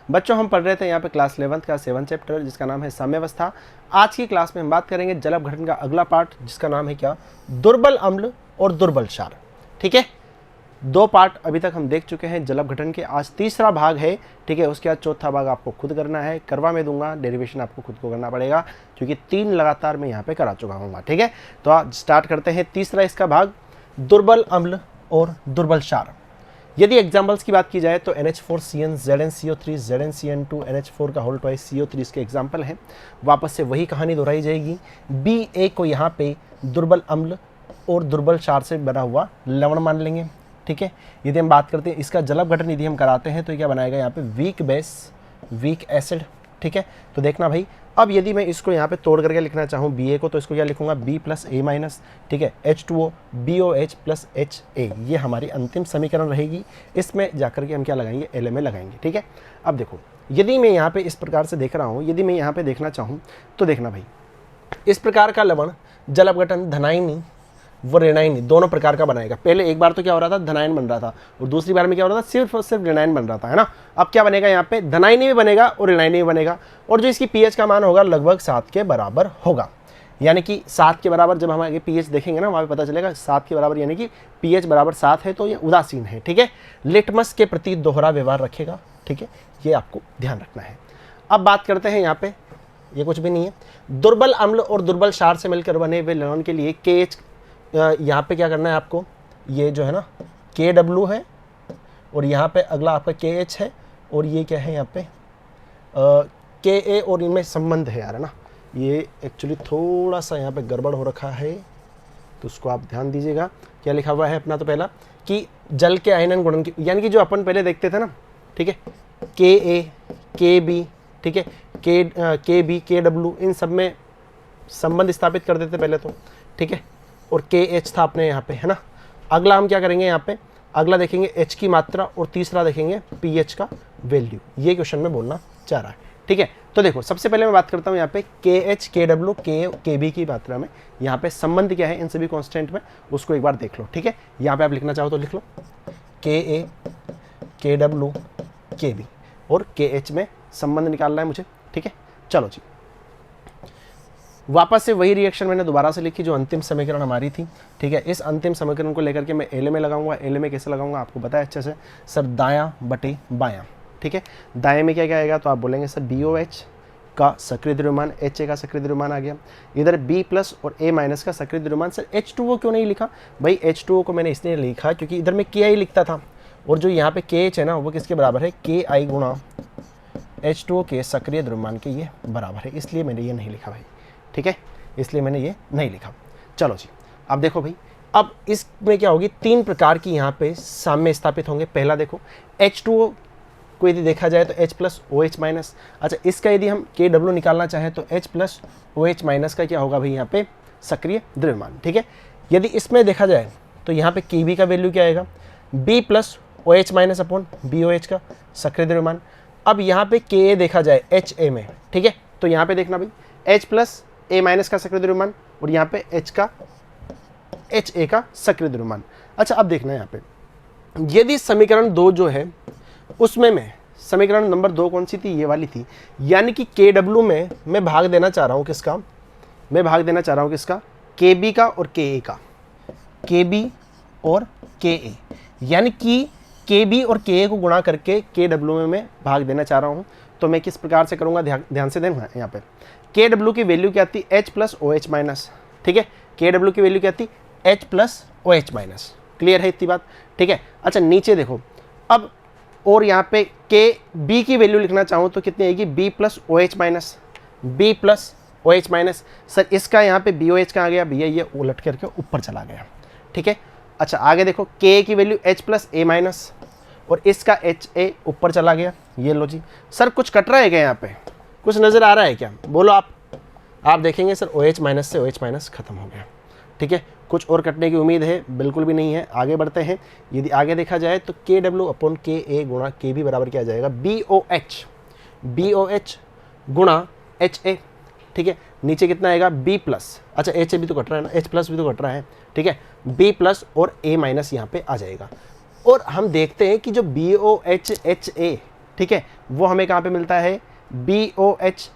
बच्चों हम पढ़ रहे थे यहाँ पे क्लास 11th का 7 चैप्टर जिसका नाम है साम्यावस्था। आज की क्लास में हम बात करेंगे जल अपघटन का अगला पार्ट जिसका नाम है क्या, दुर्बल अम्ल और दुर्बल क्षार। ठीक है, 2 पार्ट अभी तक हम देख चुके हैं जल अपघटन के, आज तीसरा भाग है। ठीक है, उसके बाद चौथा भाग आपको खुद करना है, करवा मैं दूंगा, डेरिवेशन आपको खुद को करना पड़ेगा क्योंकि 3 लगातार मैं यहाँ पे करा चुका हूँ। ठीक है, तो आज स्टार्ट करते हैं तीसरा इसका भाग, दुर्बल अम्ल और दुर्बल क्षार। यदि एग्जाम्पल्स की बात की जाए तो NH4CN, ZnCO3, ZnCN2, NH4 का होल ट्वाइस CO3 इसके एग्जाम्पल हैं। वापस से वही कहानी दोहराई जाएगी। BA को यहाँ पे दुर्बल अम्ल और दुर्बल क्षार से बना हुआ लवण मान लेंगे। ठीक है, यदि हम बात करते हैं इसका जल अपघटन यदि हम कराते हैं तो क्या बनाएगा यहाँ पे, वीक बेस, वीक एसिड। ठीक है, तो देखना भाई, अब यदि मैं इसको यहाँ पे तोड़ करके लिखना चाहूँ BA को, तो इसको क्या लिखूंगा, B+A-। ठीक है, H2O BOH+HA, ये हमारी अंतिम समीकरण रहेगी। इसमें जाकर के हम क्या लगाएंगे, LMA लगाएंगे। ठीक है, अब देखो यदि मैं यहाँ पे इस प्रकार से देख रहा हूँ, यदि मैं यहाँ पे देखना चाहूँ तो देखना भाई, इस प्रकार का लवण जल अपघटन धनायनी वो ऋणायनी दोनों प्रकार का बनाएगा। पहले एक बार तो क्या हो रहा था, धनायन बन रहा था, और दूसरी बार में क्या हो रहा था, सिर्फ और सिर्फ ऋणायन बन रहा था, है ना। अब क्या बनेगा यहाँ पे, धनायनी भी बनेगा और ऋणायनी भी बनेगा, और जो इसकी पीएच का मान होगा लगभग 7 के बराबर होगा। यानी कि 7 के बराबर जब हम आगे पीएच देखेंगे ना, वहाँ पे पता चलेगा 7 के बराबर, यानी कि पीएच बराबर 7 है तो ये उदासीन है। ठीक है, लिटमस के प्रति दोहरा व्यवहार रखेगा। ठीक है, ये आपको ध्यान रखना है। अब बात करते हैं यहाँ पे, ये कुछ भी नहीं है, दुर्बल अम्ल और दुर्बल क्षार से मिलकर बने हुए लवण के लिए KH, यहाँ पे क्या करना है आपको, ये जो है ना KW है, और यहाँ पे अगला आपका KH है, और ये क्या है यहाँ पे KA, और इनमें संबंध है यार, है ना। ये एक्चुअली थोड़ा सा यहाँ पे गड़बड़ हो रखा है, तो उसको आप ध्यान दीजिएगा। क्या लिखा हुआ है अपना, तो पहला कि जल के आयनन गुणन की, यानी कि जो अपन पहले देखते थे ना, ठीक है, KA KB, ठीक है, KB KW, इन सब में संबंध स्थापित कर देते पहले तो। ठीक है, और KH था अपने यहाँ पे, है ना। अगला हम क्या करेंगे यहाँ पे, अगला देखेंगे H की मात्रा, और तीसरा देखेंगे pH का वैल्यू। ये क्वेश्चन में बोलना चाह रहा है। ठीक है, तो देखो सबसे पहले मैं बात करता हूँ यहाँ पे KH KW KB की मात्रा में यहाँ पे संबंध क्या है इन सभी कॉन्स्टेंट में, उसको एक बार देख लो। ठीक है, यहाँ पे आप लिखना चाहो तो लिख लो, KA KW KB और KH में संबंध निकालना है मुझे। ठीक है, चलो जी, वापस से वही रिएक्शन मैंने दोबारा से लिखी जो अंतिम समीकरण हमारी थी। ठीक है, इस अंतिम समीकरण को लेकर के मैं LMA लगाऊंगा। LMA कैसे लगाऊंगा आपको पता है अच्छे से, सर दायां बटे बायां। ठीक है, दाएं में क्या क्या आएगा, तो आप बोलेंगे सर BOH का सक्रिय द्रव्यमान, HA का सक्रिय द्रव्यमान आ गया, इधर B+ और A- का सक्रिय द्रव्यमान। सर H2O क्यों नहीं लिखा भाई, H2O को मैंने इसलिए लिखा क्योंकि इधर मैं KI लिखता था, और जो यहाँ पे KH है ना वो किसके बराबर है, KI गुणा H2O के सक्रिय द्रव्यमान के ये बराबर है, इसलिए मैंने ये नहीं लिखा भाई। ठीक है, इसलिए मैंने ये नहीं लिखा। चलो जी, अब देखो भाई, अब इसमें क्या होगी, 3 प्रकार की यहाँ पे साम्य स्थापित होंगे। पहला देखो H2O को यदि देखा जाए तो H+OH-। अच्छा, इसका यदि हम KW निकालना चाहें तो H+OH- का क्या होगा भाई यहाँ पे, सक्रिय द्रव्यमान। ठीक है, यदि इसमें देखा जाए तो यहाँ पे KB का वैल्यू क्या आएगा, B+OH- अपॉन BOH का सक्रिय द्रव्यमान। अब यहाँ पे KA देखा जाए HA में, ठीक है, तो यहाँ पे देखना भाई H+A- का सक्रिय द्रव्यमान, और यहाँ पे HA का सक्रिय द्रव्यमान। अच्छा, अब देखना है यहाँ पे, यदि समीकरण 2 जो है उसमें मैं समीकरण नंबर 2 कौन सी थी, ये वाली थी, यानी कि KW में मैं भाग देना चाह रहा हूँ किसका, मैं भाग देना चाह रहा हूँ किसका, KB का और KA का, KB और KA, यानी कि KB और KA को गुणा करके KW में मैं भाग देना चाह रहा हूँ। तो मैं किस प्रकार से करूँगा, ध्यान से देना यहाँ पे, KW की वैल्यू क्या थी, H+OH-। ठीक है, KW की वैल्यू क्या थी, H+OH-। क्लियर है इतनी बात। ठीक है, अच्छा नीचे देखो, अब और यहाँ पे KB की वैल्यू लिखना चाहूँ तो कितनी आएगी, B+OH-। B+OH-। सर इसका यहाँ पे BOH का आ गया भैया, ये उलट करके ऊपर चला गया। ठीक है, अच्छा आगे देखो, K की वैल्यू H+A-, और इसका HA ऊपर चला गया। ये लो जी, सर कुछ कट रहा है क्या यहाँ पे, कुछ नज़र आ रहा है क्या, बोलो आप देखेंगे सर OH- से OH- खत्म हो गया। ठीक है, कुछ और कटने की उम्मीद है, बिल्कुल भी नहीं है। आगे बढ़ते हैं, यदि आगे देखा जाए तो KW अपॉन KA गुणा KB बराबर क्या आ जाएगा, BOH गुणा HA। ठीक है, नीचे कितना आएगा, B+, अच्छा HA भी तो कट रहा है ना, H+ भी तो कट रहा है। ठीक है, B+ और A- यहाँ पे आ जाएगा। और हम देखते हैं कि जो BOH HA, ठीक है, वो हमें कहाँ पे मिलता है, BOH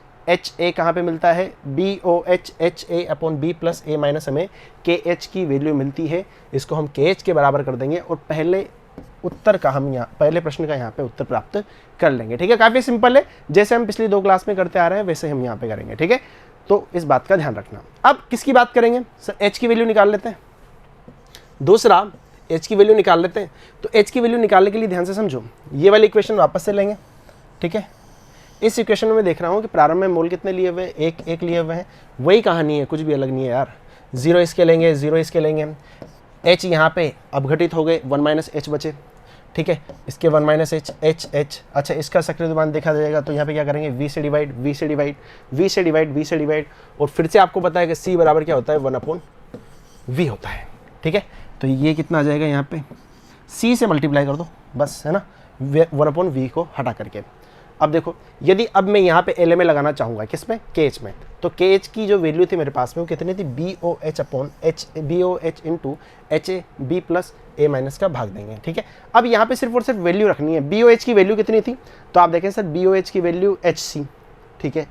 कहाँ पे मिलता है, BOH upon B plus A minus हमें KH की वैल्यू मिलती है। इसको हम KH के बराबर कर देंगे और पहले उत्तर का हम यहाँ, पहले प्रश्न का यहाँ पे उत्तर प्राप्त कर लेंगे। ठीक है, काफ़ी सिंपल है, जैसे हम पिछली 2 क्लास में करते आ रहे हैं वैसे हम यहाँ पे करेंगे। ठीक है, तो इस बात का ध्यान रखना। अब किसकी बात करेंगे सर, H की वैल्यू निकाल लेते हैं। दूसरा H की वैल्यू निकाल लेते हैं। तो H की वैल्यू निकालने के लिए ध्यान से समझो, ये वाली इक्वेशन वापस से लेंगे। ठीक है, इस इक्वेशन में मैं देख रहा हूँ कि प्रारंभ में मोल कितने लिए हुए, एक लिए हुए हैं, वही कहानी है, कुछ भी अलग नहीं है यार। 0 इसके लेंगे, 0 इसके लेंगे, H यहाँ पे अपघटित हो गए, 1 माइनस H बचे। ठीक है, इसके 1 माइनस H, H। अच्छा, इसका सक्रिय द्रव्यमान देखा जाएगा तो यहाँ पे क्या करेंगे, V से डिवाइड, V से डिवाइड, V से डिवाइड, V से डिवाइड, और फिर से आपको पता है कि C बराबर क्या होता है, 1 अपॉन V होता है। ठीक है, तो ये कितना आ जाएगा, यहाँ पे C से मल्टीप्लाई कर दो बस, है ना, 1 अपॉन V को हटा करके। अब देखो, यदि अब मैं यहाँ पे LMA लगाना चाहूँगा, किस में, KH में, तो KH की जो वैल्यू थी मेरे पास में वो कितनी थी, BOH upon H, BOH into HA B plus A minus का भाग देंगे। ठीक है, अब यहाँ पे सिर्फ और सिर्फ वैल्यू रखनी है। BOH की वैल्यू कितनी थी, तो आप देखें सर, BOH की वैल्यू HC, ठीक है,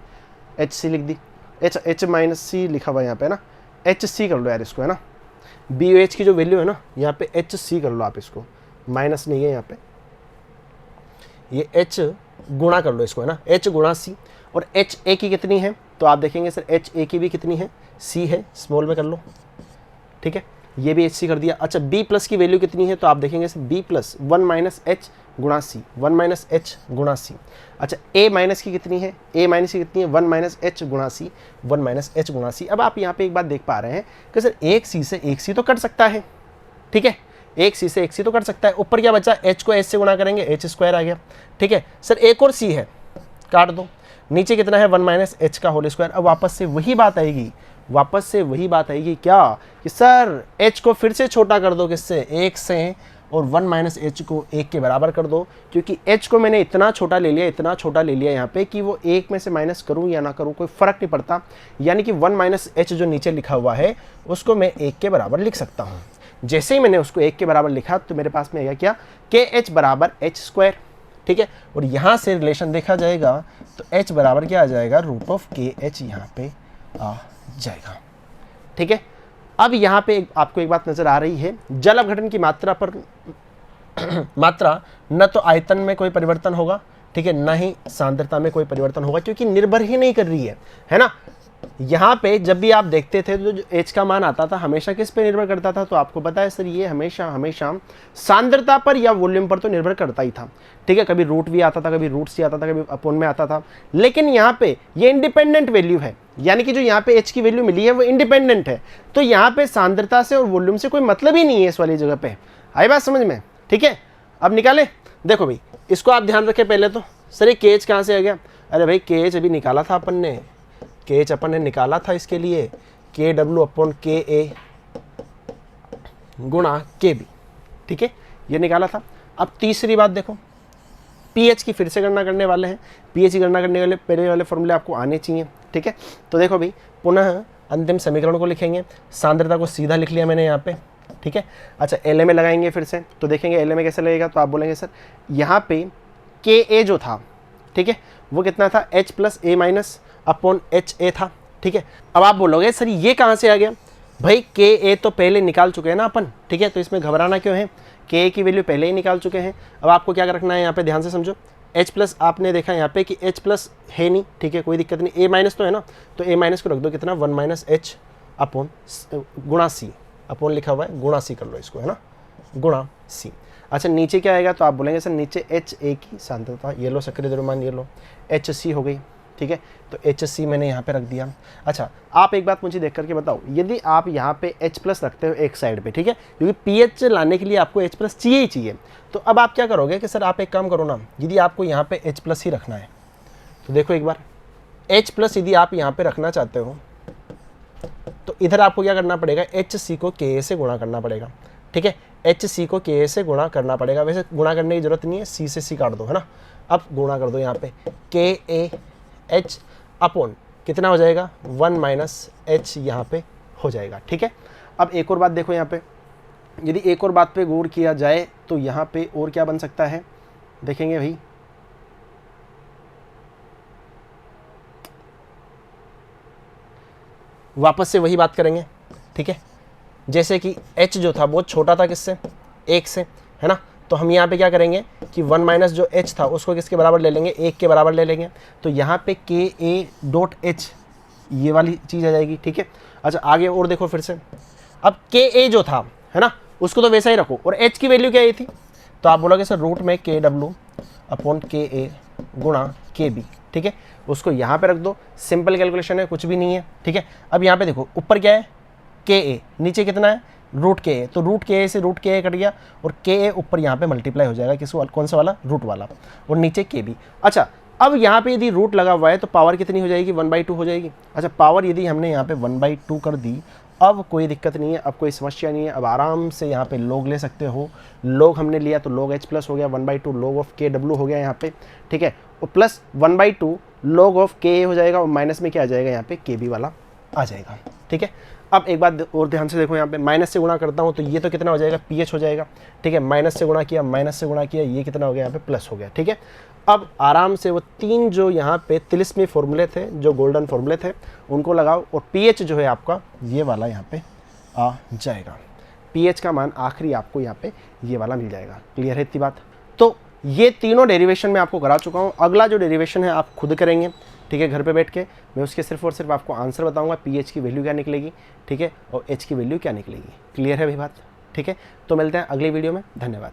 HC लिख दी, H माइनस C लिखा हुआ यहाँ पे, है ना, HC कर लो यार इसको, है ना। BOH की जो वैल्यू है ना, यहाँ पे HC कर लो आप इसको, माइनस नहीं है यहाँ पे, ये H गुणा कर लो इसको, है ना, H गुणा C, और HA की कितनी है, तो आप देखेंगे सर HA की भी कितनी है, C है, स्मॉल में कर लो। ठीक है, ये भी HC कर दिया। अच्छा, B प्लस की वैल्यू कितनी है, तो आप देखेंगे sir B plus 1 minus H गुणा C, 1 माइनस H गुणा C। अच्छा, A माइनस की कितनी है, A माइनस की कितनी है, 1 माइनस H गुणा C, 1 माइनस H गुणा C। अब आप यहाँ पे एक बात देख पा रहे हैं कि सर एक C से एक C तो कट सकता है। ठीक है, एक C से एक C तो कर सकता है। ऊपर क्या बचा, H को H से गुणा करेंगे, H स्क्वायर आ गया। ठीक है सर, एक और C है, काट दो। नीचे कितना है, 1 माइनस H का होल स्क्वायर। अब वापस से वही बात आएगी, वापस से वही बात आएगी क्या, कि सर H को फिर से छोटा कर दो, किससे, 1 से, और 1 माइनस H को 1 के बराबर कर दो, क्योंकि H को मैंने इतना छोटा ले लिया, इतना छोटा ले लिया यहाँ पे कि वो 1 में से माइनस करूँ या ना करूँ कोई फ़र्क नहीं पड़ता। यानी कि 1 माइनस H जो नीचे लिखा हुआ है उसको मैं 1 के बराबर लिख सकता हूँ। जैसे ही मैंने उसको 1 के बराबर लिखा तो मेरे पास में आएगा क्या, KH बराबर H स्क्वायर। ठीक है, और यहाँ से रिलेशन देखा जाएगा तो H बराबर क्या आ जाएगा, रूट ऑफ KH यहाँ पे आ जाएगा। ठीक है, अब यहाँ पे आपको एक बात नजर आ रही है, जल अपघटन की मात्रा पर मात्रा न तो आयतन में कोई परिवर्तन होगा, ठीक है, न ही सांद्रता में कोई परिवर्तन होगा, क्योंकि निर्भर ही नहीं कर रही है ना। यहाँ पे जब भी आप देखते थे तो जो H का मान आता था हमेशा किस पे निर्भर करता था, तो आपको पता है सर ये हमेशा हमेशा सांद्रता पर या वॉल्यूम पर तो निर्भर करता ही था। ठीक है, कभी रूट भी आता था, कभी रूट सी आता था, कभी अपॉन में आता था, लेकिन यहाँ पे ये इंडिपेंडेंट वैल्यू है, यानी कि जो यहाँ पे H की वैल्यू मिली है वो इंडिपेंडेंट है। तो यहाँ पे सांद्रता से और वॉल्यूम से कोई मतलब ही नहीं है इस वाली जगह पे। आई बात समझ में? ठीक है, अब निकाले, देखो भाई इसको आप ध्यान रखें पहले तो, सर ये KH कहाँ से आ गया, अरे भाई KH अभी निकाला था अपन ने, KH अपन ने निकाला था इसके लिए KW अपॉन KA गुणा KB। ठीक है, ये निकाला था। अब तीसरी बात देखो, pH की फिर से गणना करने वाले हैं। pH की गणना करने वाले पहले वाले फॉर्मूले आपको आने चाहिए। ठीक है, तो देखो भाई पुनः अंतिम समीकरण को लिखेंगे, सांद्रता को सीधा लिख लिया मैंने यहाँ पे। ठीक है, अच्छा LMA लगाएंगे फिर से, तो देखेंगे LMA कैसे लगेगा, तो आप बोलेंगे सर यहाँ पे KA जो था, ठीक है, वो कितना था, H plus A minus upon HA था। ठीक है, अब आप बोलोगे सर ये कहाँ से आ गया, भाई KA तो पहले निकाल चुके हैं ना अपन। ठीक है, तो इसमें घबराना क्यों है, KA की वैल्यू पहले ही निकाल चुके हैं। अब आपको क्या रखना है यहाँ पे, ध्यान से समझो, H प्लस आपने देखा यहाँ पे कि H प्लस है नहीं, ठीक है, कोई दिक्कत नहीं, A माइनस तो है ना, तो A माइनस को रख दो कितना, 1 माइनस H अपॉन गुणा C, अपॉन लिखा हुआ है गुणा C कर लो इसको, है ना, गुणा C। अच्छा नीचे क्या आएगा, तो आप बोलेंगे सर नीचे HA की सांद्रता, ये लो सक्रिय द्रव्यमान, ये लो HC हो गई। ठीक है, तो HC मैंने यहाँ पे रख दिया। अच्छा आप एक बात मुझे देख करके बताओ, यदि आप यहाँ पे H प्लस रखते हो एक साइड पे, ठीक है, क्योंकि pH लाने के लिए आपको H प्लस चाहिए ही चाहिए, तो अब आप क्या करोगे कि सर आप एक काम करो ना, यदि आपको यहाँ पे H प्लस ही रखना है तो देखो एक बार H प्लस यदि आप यहाँ पे रखना चाहते हो तो इधर आपको क्या करना पड़ेगा, HC को KA से गुणा करना पड़ेगा। ठीक है, HC को KA से गुणा करना पड़ेगा, वैसे गुणा करने की जरूरत नहीं है, C से C काट दो, है ना। अब गुणा कर दो यहाँ पे KAH अपॉन कितना हो जाएगा, 1 माइनस H यहाँ पे हो जाएगा। ठीक है, अब एक और बात देखो यहाँ पे, यदि एक और बात पे गौर किया जाए तो यहाँ पे और क्या बन सकता है, देखेंगे भाई वापस से वही बात करेंगे, ठीक है। जैसे कि h जो था बहुत छोटा था किससे, 1 से, है ना। तो हम यहाँ पे क्या करेंगे कि 1 माइनस जो h था उसको किसके बराबर ले लेंगे, 1 के बराबर ले लेंगे। तो यहाँ पे के ए डॉट एच ये वाली चीज़ आ जाएगी, ठीक है। अच्छा आगे और देखो फिर से, अब के ए जो था, है ना, उसको तो वैसा ही रखो, और h की वैल्यू क्या आई थी, तो आप बोलोगे सर रूट में के डब्ल्यू अपॉन के ए गुणा के बी, ठीक है। उसको यहाँ पे रख दो, सिंपल कैलकुलेशन है, कुछ भी नहीं है, ठीक है। अब यहाँ पे देखो ऊपर क्या है, के ए, नीचे कितना है, रूट के ए, तो रूट के ए से रूट के ए कट गया, और के ए ऊपर यहाँ पे मल्टीप्लाई हो जाएगा किस कौन सा वाला, रूट वाला, और नीचे के बी। अच्छा अब यहाँ पे यदि रूट लगा हुआ है तो पावर कितनी हो जाएगी, 1/2 हो जाएगी। अच्छा पावर यदि हमने यहाँ पे 1/2 कर दी, अब कोई दिक्कत नहीं है, अब कोई समस्या नहीं है, अब आराम से यहाँ पे log ले सकते हो। log हमने लिया तो log h प्लस हो गया 1/2 log ऑफ के डब्ल्यू हो गया यहाँ पे, ठीक है, और प्लस 1/2 log ऑफ के ए हो जाएगा, और माइनस में क्या आ जाएगा यहाँ पे के बी वाला आ जाएगा, ठीक है। अब एक बात और ध्यान से देखो, यहाँ पे माइनस से गुणा करता हूँ तो ये तो कितना हो जाएगा, पी एच हो जाएगा, ठीक है। माइनस से गुणा किया, माइनस से गुणा किया, ये कितना हो गया यहाँ पे प्लस हो गया, ठीक है। अब आराम से वो 3 जो यहाँ पे तिलिस्मी फॉर्मूले थे, जो गोल्डन फॉर्मूले थे, उनको लगाओ, और पीएच जो है आपका ये वाला यहाँ पे आ जाएगा। पीएच का मान आखिरी आपको यहाँ पे ये वाला मिल जाएगा। क्लियर है इतनी बात। तो ये तीनों डेरिवेशन मैं आपको करा चुका हूँ। अगला जो डेरिवेशन है आप खुद करेंगे, ठीक है, घर पे बैठ के। मैं उसके सिर्फ और सिर्फ आपको आंसर बताऊंगा, पीएच की वैल्यू क्या निकलेगी, ठीक है, और एच की वैल्यू क्या निकलेगी। क्लियर है भाई बात, ठीक है। तो मिलते हैं अगली वीडियो में, धन्यवाद।